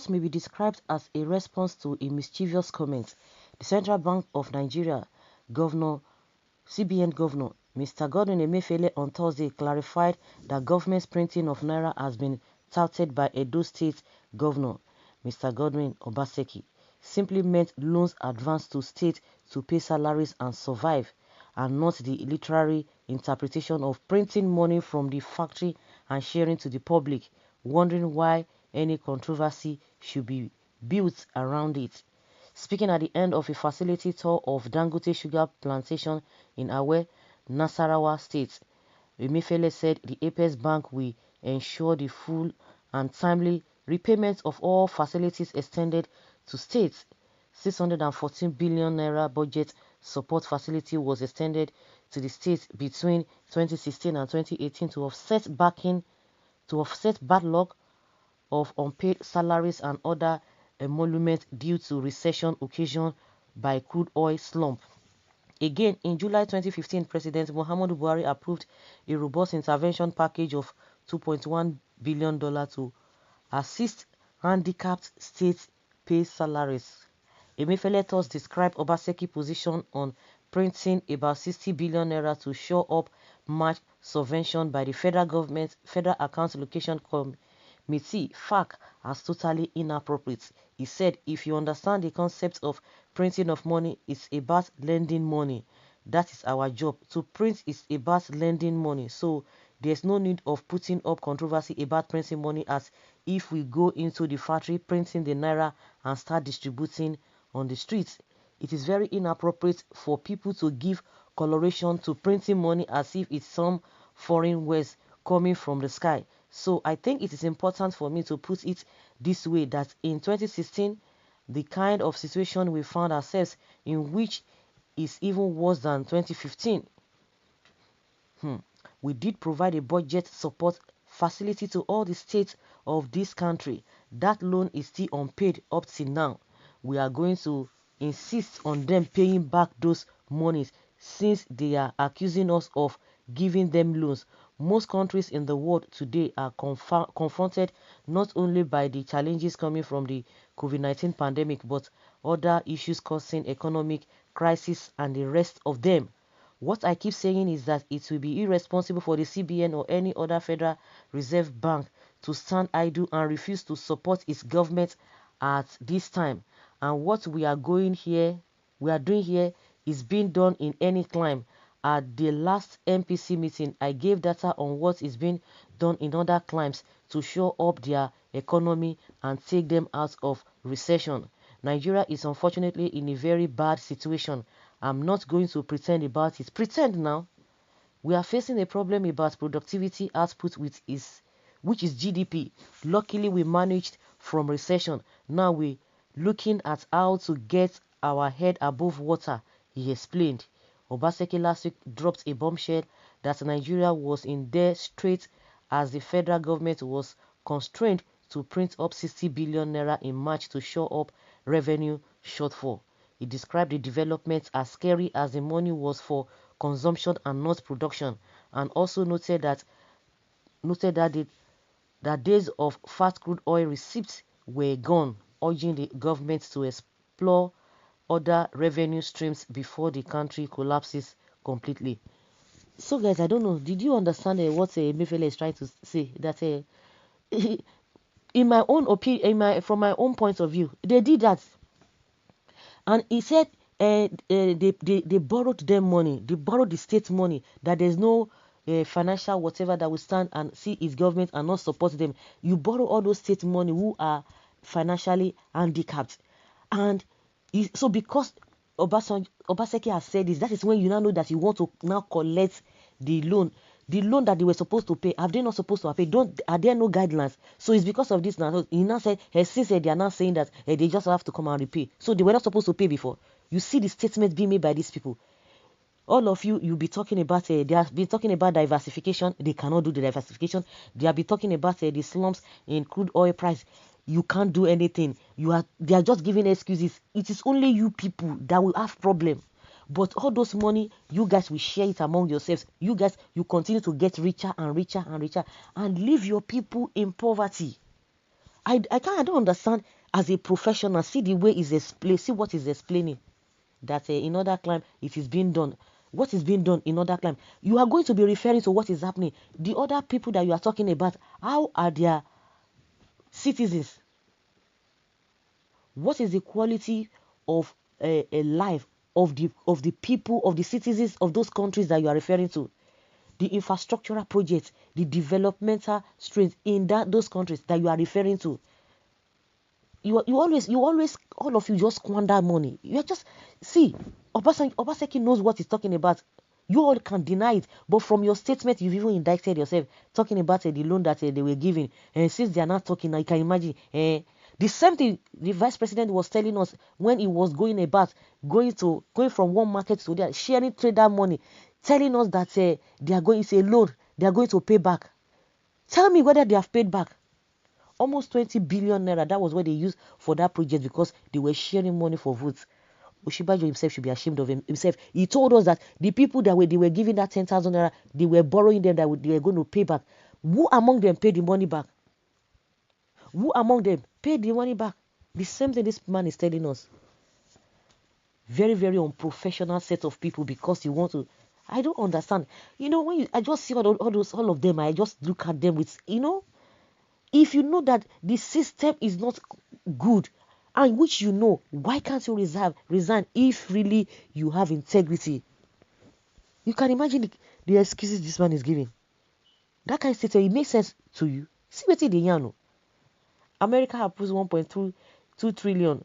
pause may be described as a response to a mischievous comment. The Central Bank of Nigeria Governor CBN Governor Mr. Godwin Emefiele on Thursday clarified that government's printing of naira has been touted by Edo State Governor Mr. Godwin Obaseki simply meant loans advanced to states to pay salaries and survive, and not the literary interpretation of printing money from the factory and sharing to the public, wondering why any controversy should be built around it. Speaking at the end of a facility tour of Dangote Sugar Plantation in Awe, Nasarawa State, Emefiele said the Apex Bank will ensure the full and timely repayment of all facilities extended to states. 614 billion naira budget support facility was extended to the states between 2016 and 2018 to offset backlog of unpaid salaries and other emoluments due to recession occasioned by crude oil slump. Again, in July 2015, President Muhammadu Buhari approved a robust intervention package of $2.1 billion to assist handicapped states pay salaries. Emefiele thus described Obaseki's position on printing about 60 billion naira to shore up match subvention by the federal government Federal Account Allocation Committee (FAC) as totally inappropriate. He said, if you understand the concept of printing of money, it's about lending money. That is our job. To print is about lending money. So there's no need of putting up controversy about printing money as if we go into the factory printing the naira and start distributing on the streets. It is very inappropriate for people to give coloration to printing money as if it's some foreign waste coming from the sky. So I think it is important for me to put it this way, that in 2016, the kind of situation we found ourselves in, which is even worse than 2015. We did provide a budget support facility to all the states of this country. That loan is still unpaid up till now. We are going to insist on them paying back those monies since they are accusing us of giving them loans. Most countries in the world today are confronted not only by the challenges coming from the COVID-19 pandemic, but other issues causing economic crisis and the rest of them. What I keep saying is that it will be irresponsible for the CBN or any other Federal Reserve Bank to stand idle and refuse to support its government at this time. And what we are doing here is being done in any climb. At the last MPC meeting, I gave data on what is being done in other climes to show up their economy and take them out of recession. Nigeria is unfortunately in a very bad situation. I'm not going to pretend about it. Pretend now. We are facing a problem about productivity output, which is GDP. Luckily, we managed from recession. Now we're looking at how to get our head above water, he explained. Obaseki last week dropped a bombshell that Nigeria was in dire straits as the federal government was constrained to print up 60 billion naira in March to shore up revenue shortfall. He described the development as scary as the money was for consumption and not production, and also noted that days of fast crude oil receipts were gone, urging the government to explore other revenue streams before the country collapses completely. So guys, I don't know, did you understand what Emefiele is trying to say? That in my own opinion, from my own point of view, they did that. And he said they borrowed them money, they borrowed the state money, that there's no financial whatever that will stand and see his government and not support them. You borrow all those state money who are financially handicapped. And so because Obaseki has said this, that is when you now know that you want to now collect the loan that they were supposed to pay. Are they not supposed to pay? Are there no guidelines? So it's because of this now. So he now said, since they are now saying that they just have to come and repay. So they were not supposed to pay before. You see the statement being made by these people. All of you'll be talking about, they have been talking about diversification. They cannot do the diversification. They have been talking about the slumps in crude oil price. You can't do anything. They are just giving excuses. It is only you people that will have problem. But all those money, you guys will share it among yourselves. You guys, you continue to get richer and richer and richer and leave your people in poverty. I don't understand as a professional. See the way he's explain. See what he's explaining. That in other climb it is being done. What is being done in other climb? You are going to be referring to what is happening. The other people that you are talking about, how are their citizens? What is the quality of a life of the people, of the citizens of those countries that you are referring to? The infrastructural projects, the developmental strength in those countries that you are referring to. You always all of you just squander money. You are just see Obaseki knows what he's talking about. You all can deny it, but from your statement, you've even indicted yourself talking about the loan that they were giving. And since they are not talking now, you can imagine. The same thing the vice president was telling us when he was going about going from one market to the other, sharing trader money, telling us that they are going, it's a loan, they are going to pay back. Tell me whether they have paid back. Almost 20 billion naira. That was what they used for that project because they were sharing money for votes. Oshibajo himself should be ashamed of himself. He told us that the people that they were giving that 10,000 naira, they were borrowing them, that they were going to pay back. Who among them paid the money back? Who among them paid the money back? The same thing this man is telling us. Very, very unprofessional set of people because you want to. I don't understand. When I just see all of them, I just look at them with, if you know that the system is not good, and which why can't you resign if really you have integrity? You can imagine the excuses this man is giving. That kind of statement, it makes sense to you. See what they yarn. America approves $1.2 trillion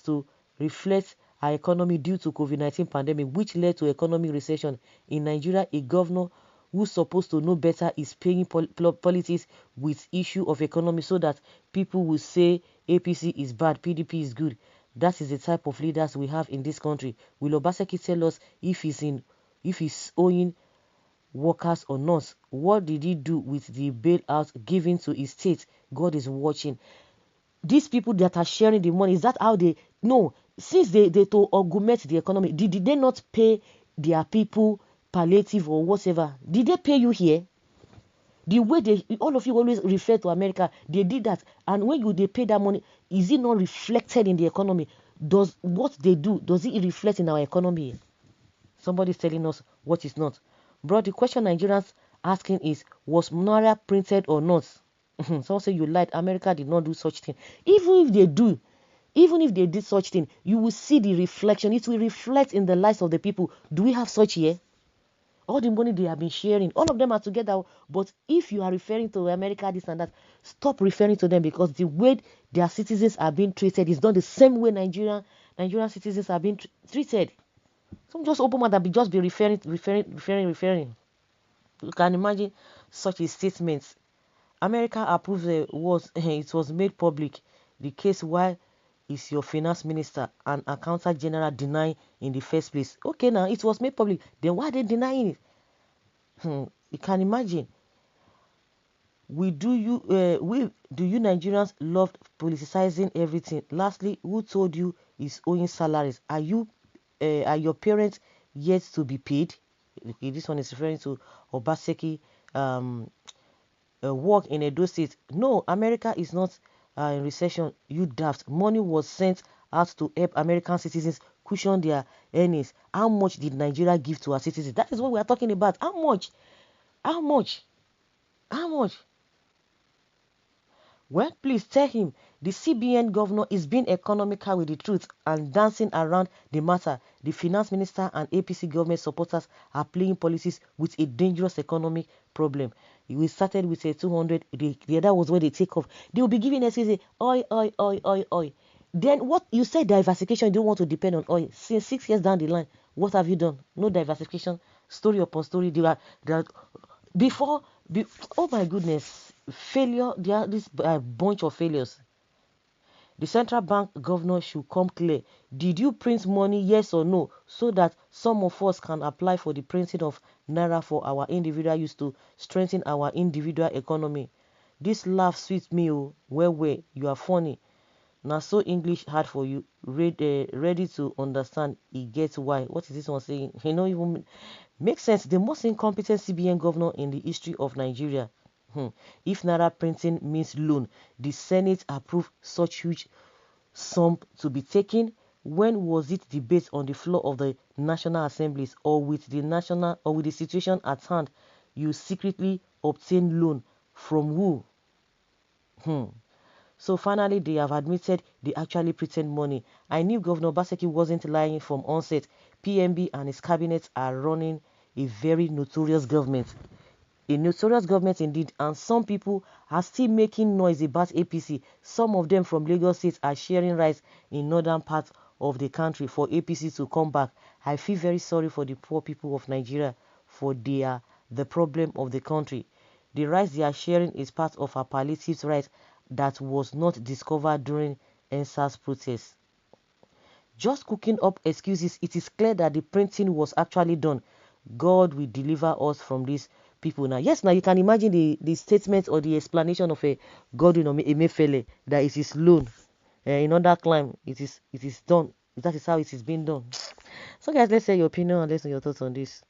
to reflect our economy due to COVID-19 pandemic, which led to economic recession. In Nigeria, a governor who's supposed to know better is paying politics with issue of economy so that people will say APC is bad, PDP is good. That is the type of leaders we have in this country. Will Obaseki tell us if he's owing workers or not? What did he do with the bailout given to his state? God is watching. These people that are sharing the money, is that how they no? Since they to augment the economy, did they not pay their people palliative or whatever? Did they pay you here? The way all of you always refer to America, they did that, and when they pay that money, is it not reflected in the economy? Does what they do, does it reflect in our economy? Somebody's telling us what is not. Bro, the question Nigerians asking is, was Naira printed or not? Someone say you lied. America did not do such thing. Even if they did such thing, you will see the reflection. It will reflect in the lives of the people. Do we have such here? All the money they have been sharing, all of them are together. But if you are referring to America, this and that, stop referring to them, because the way their citizens are being treated is not the same way Nigerian citizens are being treated. Some just open mouth and just be referring. You can imagine such a statement. America approves it was made public. The case why is your finance minister and accountant general denying in the first place? Okay, now it was made public. Then why are they denying it? You can imagine. Do you Nigerians love politicizing everything? Lastly, who told you is owing salaries? Are your parents yet to be paid? Okay, this one is referring to Obaseki work in Edo State. No, America is not in recession. You daft. Money was sent out to help American citizens cushion their earnings. How much did Nigeria give to our citizens? That is what we are talking about. How much? How much? How much? Well, please tell him the CBN governor is being economical with the truth and dancing around the matter. The finance minister and APC government supporters are playing policies with a dangerous economic problem. We started with a 200, the other was where they take off. They will be giving us oil. Then what you said, diversification, you don't want to depend on oil. Since 6 years down the line, what have you done? No diversification, story upon story. Oh my goodness, failure. There are this bunch of failures. The central bank governor should come clear. Did you print money, yes or no, so that some of us can apply for the printing of naira for our individual use to strengthen our individual economy? This laugh sweets me, oh, well, you are funny. Now so English hard for you, ready to understand, it gets why. What is this one saying? Even makes sense. The most incompetent CBN governor in the history of Nigeria. If naira printing means loan, the Senate approved such huge sum to be taken. When was it debate on the floor of the National Assemblies or with the situation at hand? You secretly obtain loan from who? So finally, they have admitted they actually pretend money. I knew Governor Obaseki wasn't lying from onset. PMB and his cabinet are running a very notorious government. A notorious government indeed, and some people are still making noise about APC. Some of them from Lagos State are sharing rice in northern parts of the country for APC to come back. I feel very sorry for the poor people of Nigeria, for they are the problem of the country. The rice they are sharing is part of a palliative right that was not discovered during NSAS protests. Just cooking up excuses, it is clear that the printing was actually done. God will deliver us from these people now. Yes, now you can imagine the statement or the explanation of a Godwin Emefiele that it is loan. In other climb, it is done. That is how it is being done. So guys, let's say your opinion and let's know your thoughts on this.